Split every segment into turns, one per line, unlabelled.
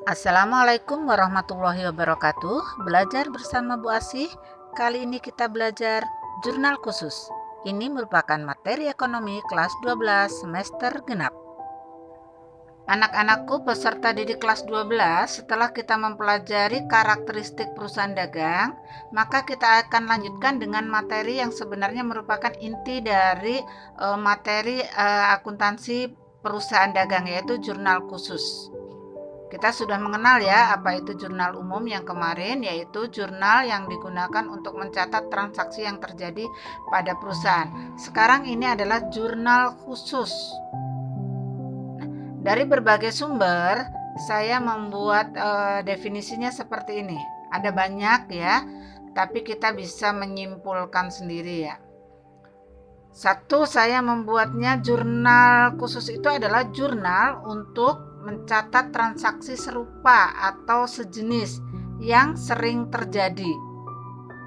Assalamualaikum warahmatullahi wabarakatuh. Belajar bersama Bu Asih. Kali ini kita belajar jurnal khusus. Ini merupakan materi ekonomi kelas 12 semester genap. Anak-anakku peserta didik kelas 12, setelah kita mempelajari karakteristik perusahaan dagang, maka kita akan lanjutkan dengan materi yang sebenarnya merupakan inti dari materi akuntansi perusahaan dagang, yaitu jurnal khusus. Kita sudah mengenal ya apa itu jurnal umum yang kemarin, yaitu jurnal yang digunakan untuk mencatat transaksi yang terjadi pada perusahaan. Sekarang ini adalah jurnal khusus. Dari berbagai sumber saya membuat definisinya seperti ini. Ada banyak ya, tapi kita bisa menyimpulkan sendiri ya. Satu, saya membuatnya jurnal khusus itu adalah jurnal untuk mencatat transaksi serupa atau sejenis yang sering terjadi.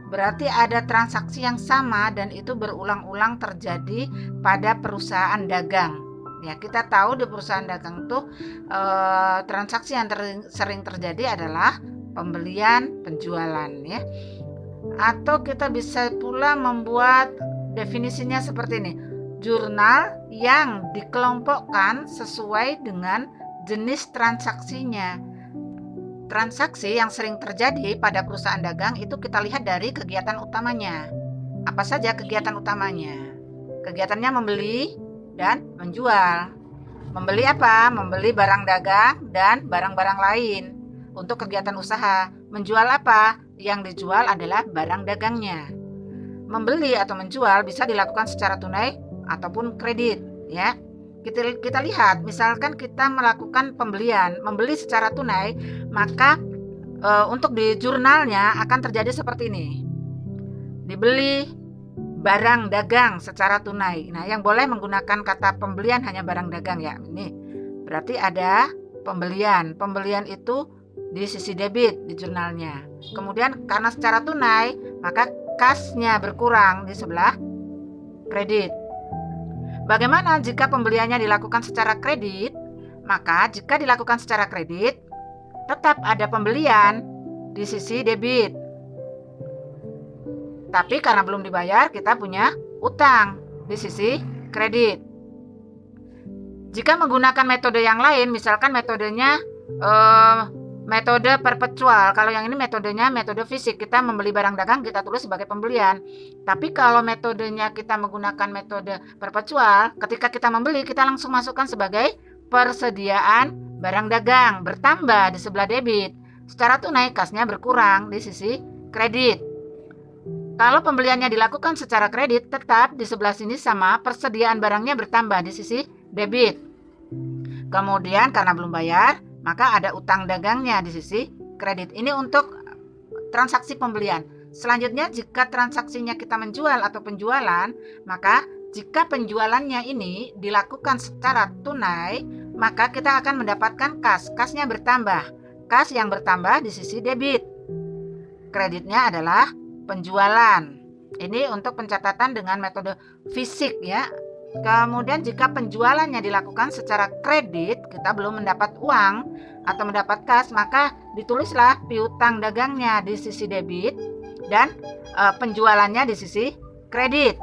Berarti ada transaksi yang sama dan itu berulang-ulang terjadi pada perusahaan dagang. Ya, kita tahu di perusahaan dagang itu transaksi yang sering terjadi adalah pembelian, penjualan ya. Atau kita bisa pula membuat definisinya seperti ini. Jurnal yang dikelompokkan sesuai dengan jenis transaksinya. Transaksi yang sering terjadi pada perusahaan dagang itu kita lihat dari kegiatan utamanya. Apa saja kegiatan utamanya? Kegiatannya membeli dan menjual. Membeli apa? Membeli barang dagang dan barang-barang lain untuk kegiatan usaha. Menjual apa? Yang dijual adalah barang dagangnya. Membeli atau menjual bisa dilakukan secara tunai ataupun kredit ya. Kita lihat, misalkan kita melakukan pembelian, membeli secara tunai, maka untuk di jurnalnya akan terjadi seperti ini. Dibeli barang dagang secara tunai. Nah, yang boleh menggunakan kata pembelian hanya barang dagang ya. Ini berarti ada pembelian. Pembelian itu di sisi debit di jurnalnya. Kemudian karena secara tunai, maka kasnya berkurang di sebelah kredit. Bagaimana jika pembeliannya dilakukan secara kredit? Maka jika dilakukan secara kredit, tetap ada pembelian di sisi debit. Tapi karena belum dibayar, kita punya utang di sisi kredit. Jika menggunakan metode yang lain, misalkan metodenya metode perpetual. Kalau yang ini metodenya metode fisik, kita membeli barang dagang kita tulis sebagai pembelian. Tapi kalau metodenya kita menggunakan metode perpetual, ketika kita membeli kita langsung masukkan sebagai persediaan barang dagang, bertambah di sebelah debit. Secara tunai kasnya berkurang di sisi kredit. Kalau pembeliannya dilakukan secara kredit, tetap di sebelah sini sama persediaan barangnya bertambah di sisi debit. Kemudian karena belum bayar, maka ada utang dagangnya di sisi kredit. Ini untuk transaksi pembelian. Selanjutnya jika transaksinya kita menjual atau penjualan, maka jika penjualannya ini dilakukan secara tunai, maka kita akan mendapatkan kas. Kasnya bertambah. Kas yang bertambah di sisi debit. Kreditnya adalah penjualan. Ini untuk pencatatan dengan metode fisik ya. Kemudian jika penjualannya dilakukan secara kredit, kita belum mendapat uang atau mendapat kas, maka ditulislah piutang dagangnya di sisi debit dan penjualannya di sisi kredit.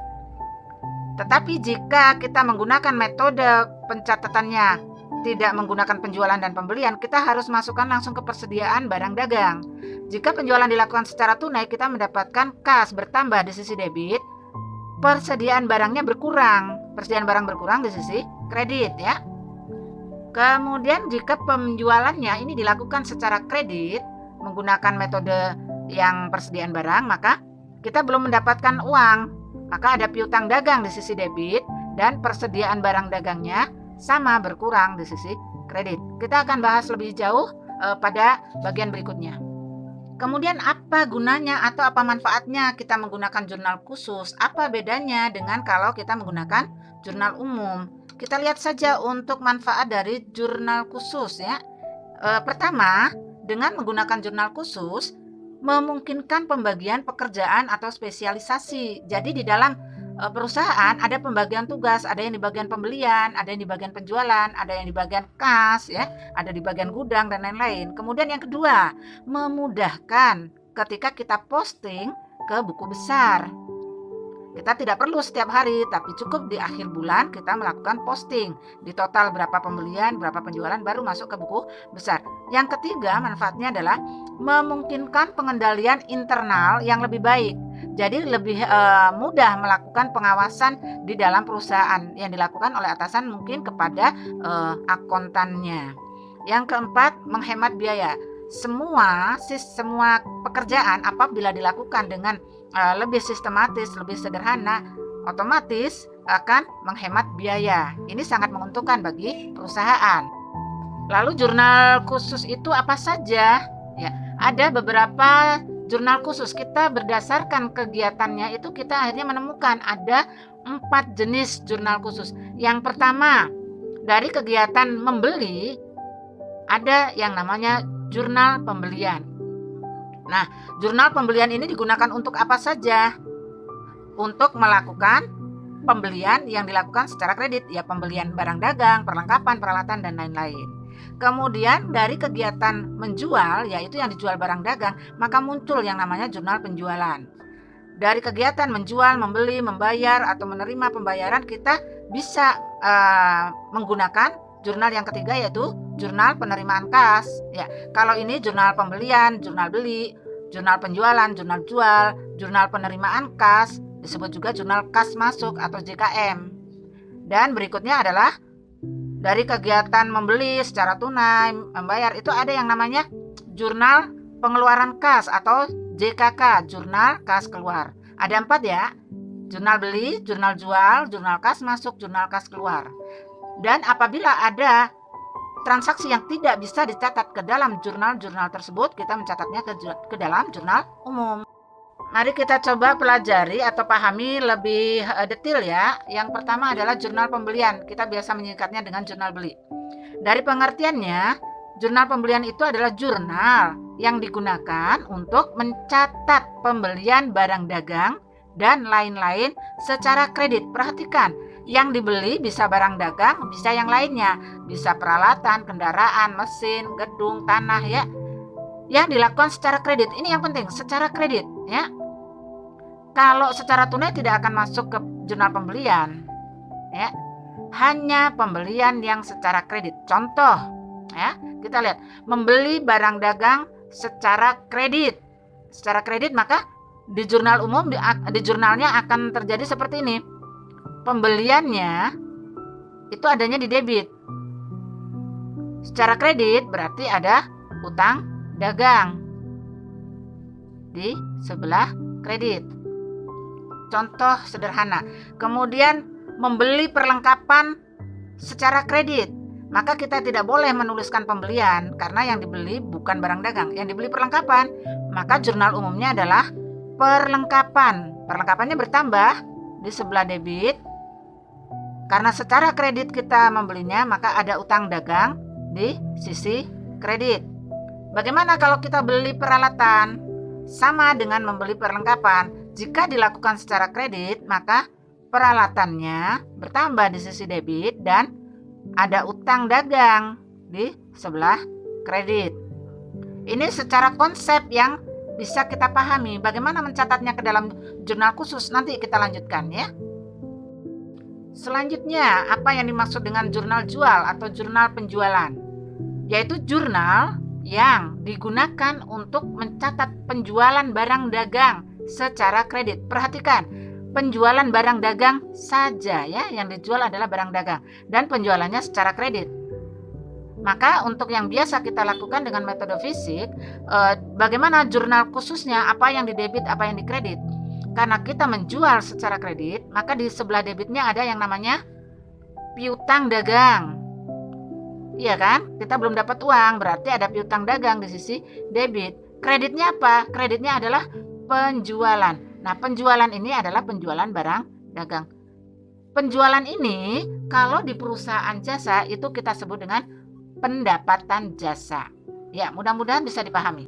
Tetapi jika kita menggunakan metode pencatatannya tidak menggunakan penjualan dan pembelian, kita harus masukkan langsung ke persediaan barang dagang. Jika penjualan dilakukan secara tunai, kita mendapatkan kas bertambah di sisi debit, persediaan barangnya berkurang. Persediaan barang berkurang di sisi kredit ya. Kemudian jika penjualannya ini dilakukan secara kredit menggunakan metode yang persediaan barang, maka kita belum mendapatkan uang. Maka ada piutang dagang di sisi debit dan persediaan barang dagangnya sama berkurang di sisi kredit. Kita akan bahas lebih jauh pada bagian berikutnya. Kemudian apa gunanya atau apa manfaatnya kita menggunakan jurnal khusus? Apa bedanya dengan kalau kita menggunakan jurnal umum? Kita lihat saja untuk manfaat dari jurnal khusus ya. Pertama, dengan menggunakan jurnal khusus memungkinkan pembagian pekerjaan atau spesialisasi. Jadi di dalam perusahaan ada pembagian tugas, ada yang di bagian pembelian, ada yang di bagian penjualan, ada yang di bagian kas ya, ada di bagian gudang dan lain-lain. Kemudian yang kedua, memudahkan ketika kita posting ke buku besar. Kita tidak perlu setiap hari, tapi cukup di akhir bulan kita melakukan posting. Di total berapa pembelian, berapa penjualan, baru masuk ke buku besar. Yang ketiga, manfaatnya adalah memungkinkan pengendalian internal yang lebih baik. Jadi lebih mudah melakukan pengawasan di dalam perusahaan yang dilakukan oleh atasan mungkin kepada akuntannya. Yang keempat, menghemat biaya. Semua pekerjaan apabila dilakukan dengan lebih sistematis, lebih sederhana, otomatis akan menghemat biaya. Ini sangat menguntungkan bagi perusahaan. Lalu jurnal khusus itu apa saja? Ya, ada beberapa jurnal khusus. Kita berdasarkan kegiatannya itu kita akhirnya menemukan ada 4 jenis jurnal khusus. Yang pertama, dari kegiatan membeli ada yang namanya jurnal pembelian. Nah, jurnal pembelian ini digunakan untuk apa saja? Untuk melakukan pembelian yang dilakukan secara kredit, ya pembelian barang dagang, perlengkapan, peralatan, dan lain-lain. Kemudian dari kegiatan menjual, yaitu yang dijual barang dagang, maka muncul yang namanya jurnal penjualan. Dari kegiatan menjual, membeli, membayar, atau menerima pembayaran, kita bisa menggunakan jurnal yang ketiga, yaitu jurnal penerimaan kas. Ya, kalau ini jurnal pembelian, jurnal beli, jurnal penjualan, jurnal jual, jurnal penerimaan kas, disebut juga jurnal kas masuk atau JKM. Dan berikutnya adalah dari kegiatan membeli secara tunai, membayar, itu ada yang namanya jurnal pengeluaran kas atau JKK, jurnal kas keluar. Ada 4 ya, jurnal beli, jurnal jual, jurnal kas masuk, jurnal kas keluar. Dan apabila ada transaksi yang tidak bisa dicatat ke dalam jurnal-jurnal tersebut, kita mencatatnya ke dalam jurnal umum. Mari kita coba pelajari atau pahami lebih detail ya. Yang pertama adalah jurnal pembelian. Kita biasa menyingkatnya dengan jurnal beli. Dari pengertiannya, jurnal pembelian itu adalah jurnal yang digunakan untuk mencatat pembelian barang dagang dan lain-lain secara kredit. Perhatikan, yang dibeli bisa barang dagang, bisa yang lainnya, bisa peralatan, kendaraan, mesin, gedung, tanah ya. Yang dilakukan secara kredit. Ini yang penting, secara kredit ya. Kalau secara tunai tidak akan masuk ke jurnal pembelian ya. Hanya pembelian yang secara kredit. Contoh ya, kita lihat membeli barang dagang secara kredit. Secara kredit maka di jurnal umum di jurnalnya akan terjadi seperti ini. Pembeliannya itu adanya di debit. Secara kredit berarti ada utang dagang di sebelah kredit. Contoh sederhana. Kemudian membeli perlengkapan secara kredit. Maka kita tidak boleh menuliskan pembelian karena yang dibeli bukan barang dagang, yang dibeli perlengkapan. Maka jurnal umumnya adalah perlengkapan. Perlengkapannya bertambah di sebelah debit. Karena secara kredit kita membelinya, maka ada utang dagang di sisi kredit. Bagaimana kalau kita beli peralatan? Sama dengan membeli perlengkapan. Jika dilakukan secara kredit, maka peralatannya bertambah di sisi debit dan ada utang dagang di sebelah kredit. Ini secara konsep yang bisa kita pahami. Bagaimana mencatatnya ke dalam jurnal khusus? Nanti kita lanjutkan ya. Selanjutnya, apa yang dimaksud dengan jurnal jual atau jurnal penjualan? Yaitu jurnal yang digunakan untuk mencatat penjualan barang dagang secara kredit. Perhatikan, penjualan barang dagang saja ya, yang dijual adalah barang dagang dan penjualannya secara kredit. Maka untuk yang biasa kita lakukan dengan metode fisik, bagaimana jurnal khususnya, apa yang di debit, apa yang di kredit? Karena kita menjual secara kredit, maka di sebelah debitnya ada yang namanya piutang dagang. Iya kan? Kita belum dapat uang, berarti ada piutang dagang di sisi debit. Kreditnya apa? Kreditnya adalah penjualan. Nah, penjualan ini adalah penjualan barang dagang. Penjualan ini kalau di perusahaan jasa itu kita sebut dengan pendapatan jasa. Ya, mudah-mudahan bisa dipahami.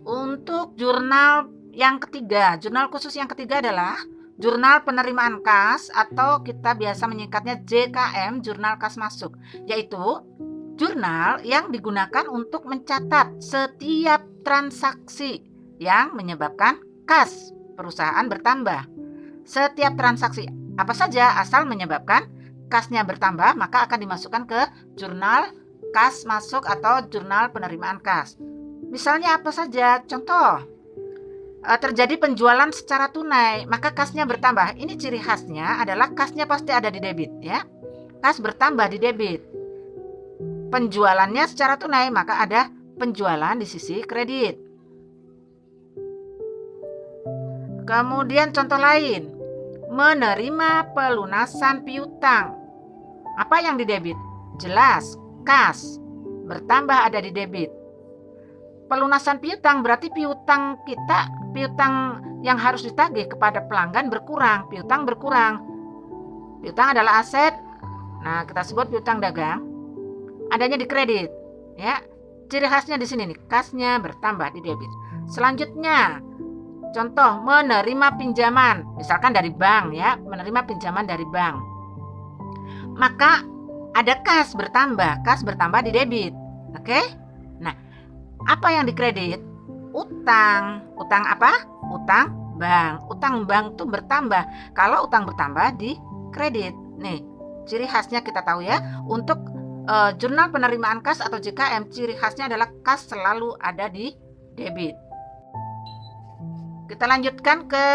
Untuk jurnal yang ketiga, jurnal khusus yang ketiga adalah jurnal penerimaan kas atau kita biasa menyingkatnya JKM, jurnal kas masuk, yaitu jurnal yang digunakan untuk mencatat setiap transaksi yang menyebabkan kas perusahaan bertambah. Setiap transaksi apa saja asal menyebabkan kasnya bertambah, maka akan dimasukkan ke jurnal kas masuk atau jurnal penerimaan kas. Misalnya apa saja? Contoh, terjadi penjualan secara tunai, maka kasnya bertambah. Ini ciri khasnya adalah kasnya pasti ada di debit, ya. Kas bertambah di debit. Penjualannya secara tunai, maka ada penjualan di sisi kredit. Kemudian contoh lain, menerima pelunasan piutang. Apa yang di debit? Jelas, kas bertambah ada di debit. Pelunasan piutang berarti piutang yang harus ditagih kepada pelanggan berkurang, piutang berkurang. Piutang adalah aset. Nah, kita sebut piutang dagang. Adanya di kredit, ya. Ciri khasnya di sini nih, kasnya bertambah di debit. Selanjutnya, contoh menerima pinjaman, misalkan dari bank, ya, menerima pinjaman dari bank. Maka ada kas bertambah di debit. Oke? Nah, apa yang dikredit? Utang. Utang apa? Utang bank. Utang bank tuh bertambah. Kalau utang bertambah di kredit. Nih, ciri khasnya kita tahu ya. Untuk jurnal penerimaan kas atau JKM, ciri khasnya adalah kas selalu ada di debit. Kita lanjutkan ke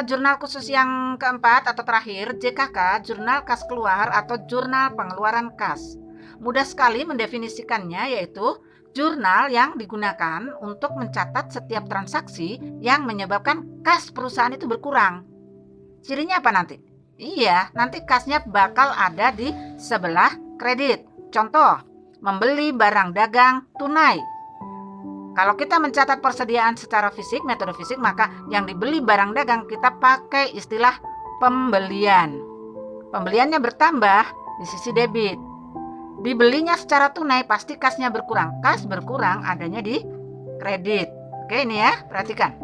jurnal khusus yang keempat atau terakhir, JKK, jurnal kas keluar atau jurnal pengeluaran kas. Mudah sekali mendefinisikannya, yaitu jurnal yang digunakan untuk mencatat setiap transaksi yang menyebabkan kas perusahaan itu berkurang. Cirinya apa nanti? Iya, nanti kasnya bakal ada di sebelah kredit. Contoh, membeli barang dagang tunai. Kalau kita mencatat persediaan secara fisik, metode fisik, maka yang dibeli barang dagang kita pakai istilah pembelian. Pembeliannya bertambah di sisi debit. Dibelinya secara tunai pasti kasnya berkurang. Kas berkurang adanya di kredit. Oke, ini ya, perhatikan.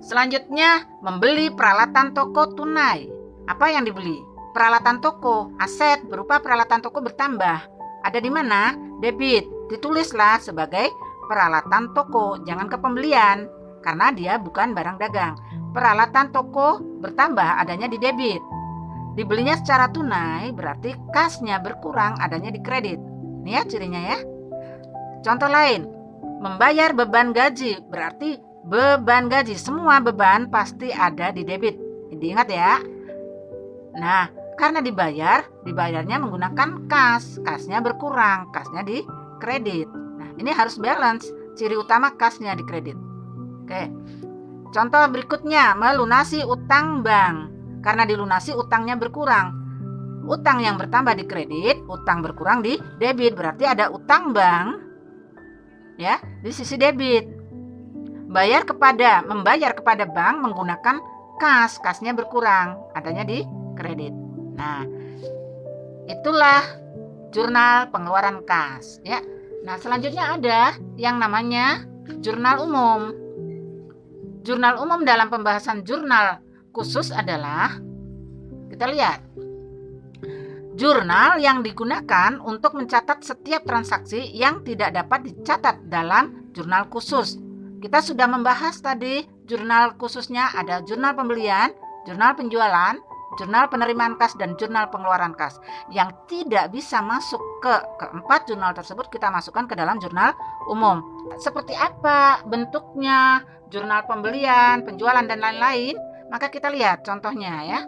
Selanjutnya, membeli peralatan toko tunai. Apa yang dibeli? Peralatan toko, aset berupa peralatan toko bertambah. Ada di mana? Debit. Ditulislah sebagai peralatan toko, jangan ke pembelian, karena dia bukan barang dagang. Peralatan toko bertambah adanya di debit. Dibelinya secara tunai berarti kasnya berkurang adanya di kredit. Ini ya cirinya ya. Contoh lain, membayar beban gaji berarti beban gaji, semua beban pasti ada di debit. Diingat ya. Nah, karena dibayarnya menggunakan kas, kasnya berkurang, kasnya di kredit. Nah, ini harus balance, ciri utama kasnya di kredit. Oke. Contoh berikutnya, melunasi utang bank. Karena dilunasi utangnya berkurang. Utang yang bertambah di kredit, utang berkurang di debit, berarti ada utang bank ya di sisi debit. Membayar kepada bank menggunakan kas, kasnya berkurang, adanya di kredit. Nah, itulah jurnal pengeluaran kas ya. Nah, selanjutnya ada yang namanya jurnal umum. Jurnal umum dalam pembahasan jurnal khusus adalah, kita lihat, jurnal yang digunakan untuk mencatat setiap transaksi yang tidak dapat dicatat dalam jurnal khusus. Kita sudah membahas tadi jurnal khususnya ada jurnal pembelian, jurnal penjualan, jurnal penerimaan kas, dan jurnal pengeluaran kas. Yang tidak bisa masuk ke keempat jurnal tersebut kita masukkan ke dalam jurnal umum. Seperti apa bentuknya, jurnal pembelian, penjualan, dan lain-lain, maka kita lihat contohnya ya.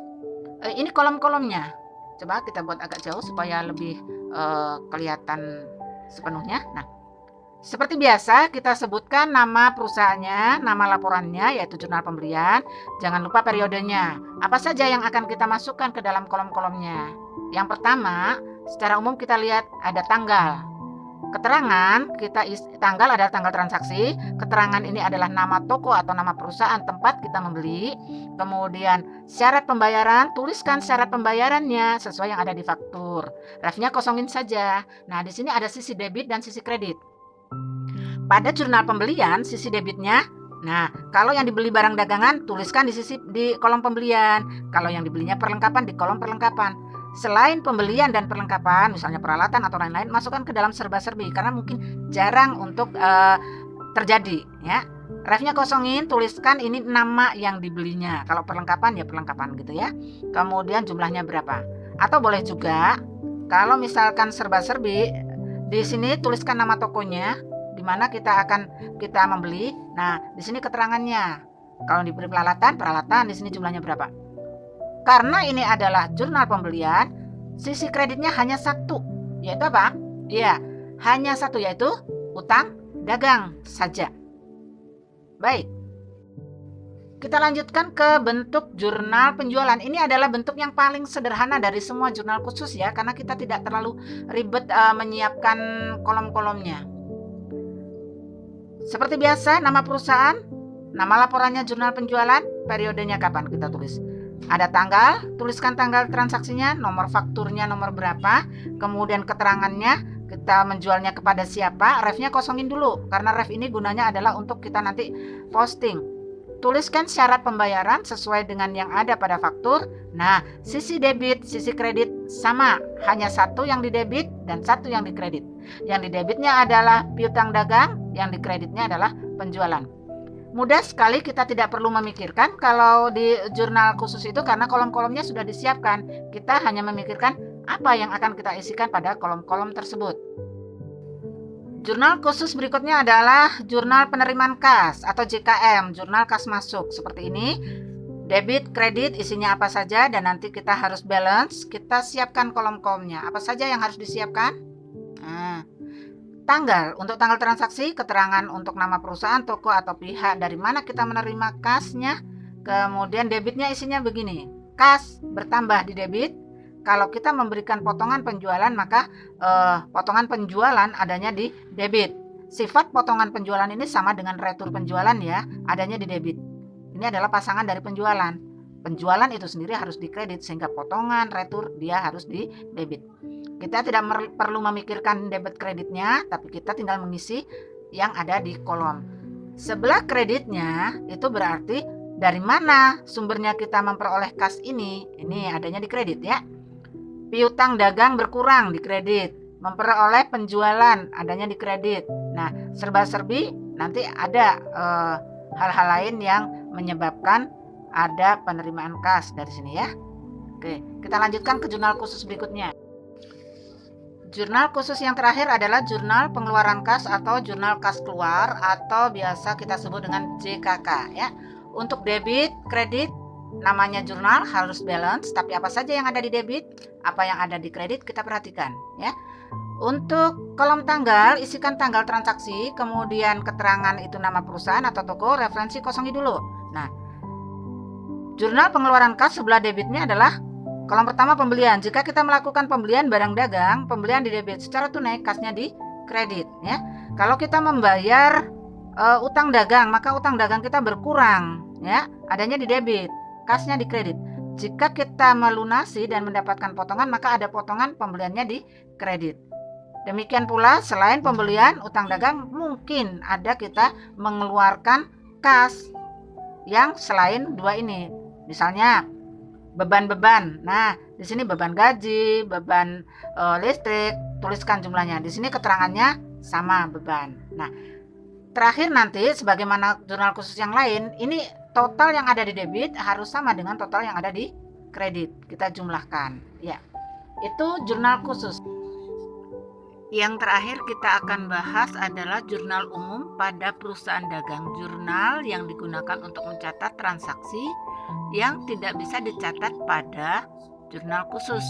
Ini kolom-kolomnya. Coba kita buat agak jauh supaya lebih kelihatan sepenuhnya. Nah, seperti biasa kita sebutkan nama perusahaannya, nama laporannya yaitu jurnal pembelian. Jangan lupa periodenya. Apa saja yang akan kita masukkan ke dalam kolom-kolomnya? Yang pertama, secara umum kita lihat ada tanggal. Keterangan, tanggal adalah tanggal transaksi. Keterangan ini adalah nama toko atau nama perusahaan tempat kita membeli. Kemudian syarat pembayaran, tuliskan syarat pembayarannya sesuai yang ada di faktur. Refnya kosongin saja. Nah, di sini ada sisi debit dan sisi kredit. Pada jurnal pembelian, sisi debitnya Nah, kalau yang dibeli barang dagangan, tuliskan di kolom pembelian. Kalau yang dibelinya perlengkapan, di kolom perlengkapan. Selain pembelian dan perlengkapan, misalnya peralatan atau lain-lain, masukkan ke dalam serba-serbi karena mungkin jarang untuk terjadi, ya. Refnya kosongin, tuliskan ini nama yang dibelinya. Kalau perlengkapan ya perlengkapan gitu ya. Kemudian jumlahnya berapa. Atau boleh juga kalau misalkan serba-serbi, di sini tuliskan nama tokonya di mana kita membeli. Nah, di sini keterangannya. Kalau diberi peralatan di sini jumlahnya berapa. Karena ini adalah jurnal pembelian, sisi kreditnya hanya satu, yaitu apa? Iya, hanya satu, yaitu utang dagang saja. Baik, kita lanjutkan ke bentuk jurnal penjualan. Ini adalah bentuk yang paling sederhana dari semua jurnal khusus ya, karena kita tidak terlalu ribet menyiapkan kolom-kolomnya. Seperti biasa, nama perusahaan, nama laporannya jurnal penjualan, periodenya kapan kita tulis. Ada tanggal, tuliskan tanggal transaksinya, nomor fakturnya nomor berapa, kemudian keterangannya, kita menjualnya kepada siapa, refnya kosongin dulu, karena ref ini gunanya adalah untuk kita nanti posting. Tuliskan syarat pembayaran sesuai dengan yang ada pada faktur. Nah, sisi debit, sisi kredit sama, hanya satu yang didebit dan satu yang dikredit. Yang didebitnya adalah piutang dagang, yang dikreditnya adalah penjualan. Mudah sekali, kita tidak perlu memikirkan kalau di jurnal khusus itu karena kolom-kolomnya sudah disiapkan. Kita hanya memikirkan apa yang akan kita isikan pada kolom-kolom tersebut. Jurnal khusus berikutnya adalah jurnal penerimaan kas atau JKM, jurnal kas masuk seperti ini. Debit, kredit, isinya apa saja dan nanti kita harus balance, kita siapkan kolom-kolomnya. Apa saja yang harus disiapkan? Tanggal, untuk tanggal transaksi, keterangan untuk nama perusahaan, toko atau pihak dari mana kita menerima kasnya. Kemudian debitnya isinya begini, kas bertambah di debit. Kalau kita memberikan potongan penjualan, maka potongan penjualan adanya di debit. Sifat potongan penjualan ini sama dengan retur penjualan ya, adanya di debit. Ini adalah pasangan dari penjualan. Penjualan itu sendiri harus dikredit, sehingga potongan retur dia harus di debit. Kita tidak perlu memikirkan debit kreditnya, tapi kita tinggal mengisi yang ada di kolom. Sebelah kreditnya itu berarti dari mana sumbernya kita memperoleh kas ini. Ini adanya di kredit ya. Piutang dagang berkurang di kredit. Memperoleh penjualan adanya di kredit. Nah, serba-serbi nanti ada hal-hal lain yang menyebabkan ada penerimaan kas dari sini ya. Oke, kita lanjutkan ke jurnal khusus berikutnya. Jurnal khusus yang terakhir adalah jurnal pengeluaran kas atau jurnal kas keluar atau biasa kita sebut dengan JKK ya. Untuk debit, kredit, namanya jurnal harus balance, tapi apa saja yang ada di debit, apa yang ada di kredit kita perhatikan ya. Untuk kolom tanggal, isikan tanggal transaksi, kemudian keterangan itu nama perusahaan atau toko, referensi kosongi dulu. Nah, jurnal pengeluaran kas sebelah debitnya adalah kolom pertama pembelian. Jika kita melakukan pembelian barang dagang, pembelian di debit secara tunai, kasnya di kredit ya. Kalau kita membayar utang dagang, maka utang dagang kita berkurang ya, adanya di debit, kasnya di kredit. Jika kita melunasi dan mendapatkan potongan, maka ada potongan pembeliannya di kredit. Demikian pula selain pembelian utang dagang, mungkin ada kita mengeluarkan kas yang selain dua ini. Misalnya beban-beban. Nah, di sini beban gaji, beban listrik, tuliskan jumlahnya. Di sini keterangannya sama beban. Nah, terakhir nanti sebagaimana jurnal khusus yang lain, ini total yang ada di debit harus sama dengan total yang ada di kredit. Kita jumlahkan. Ya. Itu jurnal khusus. Yang terakhir kita akan bahas adalah jurnal umum pada perusahaan dagang. Jurnal yang digunakan untuk mencatat transaksi yang tidak bisa dicatat pada jurnal khusus.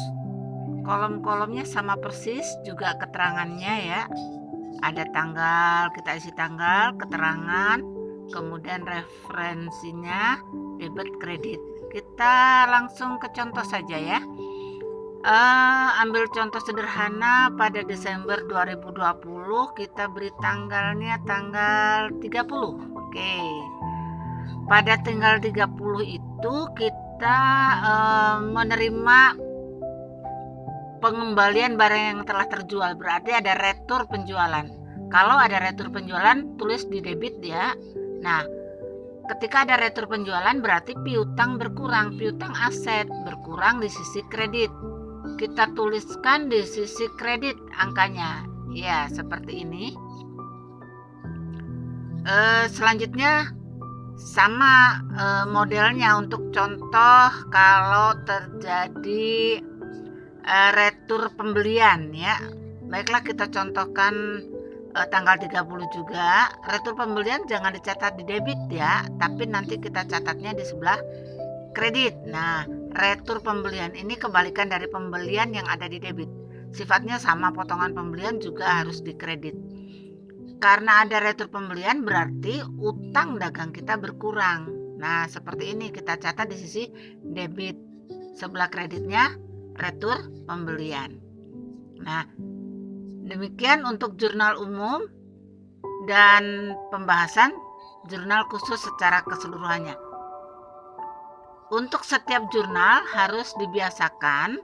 Kolom-kolomnya sama persis, juga keterangannya ya. Ada tanggal, kita isi tanggal, keterangan, kemudian referensinya, debit, kredit. Kita langsung ke contoh saja ya. Ambil contoh sederhana pada Desember 2020, kita beri tanggalnya tanggal 30. Oke. Pada tanggal 30 itu kita menerima pengembalian barang yang telah terjual, berarti ada retur penjualan. Kalau ada retur penjualan, tulis di debit ya. Nah, Ketika ada retur penjualan berarti piutang berkurang, piutang aset berkurang di sisi kredit. Kita tuliskan di sisi kredit angkanya. Ya, seperti ini. Selanjutnya sama modelnya untuk contoh kalau terjadi retur pembelian ya. Baiklah, kita contohkan tanggal 30 juga. Retur pembelian jangan dicatat di debit ya, tapi nanti kita catatnya di sebelah kredit. Nah, retur pembelian ini kebalikan dari pembelian yang ada di debit. Sifatnya sama, potongan pembelian juga harus di kredit. Karena ada retur pembelian berarti utang dagang kita berkurang. Nah, seperti ini kita catat di sisi debit. Sebelah kreditnya retur pembelian. Nah, demikian untuk jurnal umum dan pembahasan jurnal khusus secara keseluruhannya. Untuk setiap jurnal harus dibiasakan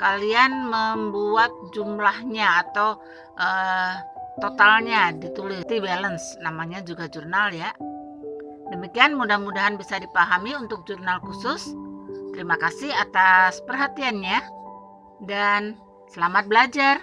kalian membuat jumlahnya atau totalnya ditulis di balance, namanya juga jurnal ya. Demikian, mudah-mudahan bisa dipahami untuk jurnal khusus. Terima kasih atas perhatiannya dan selamat belajar.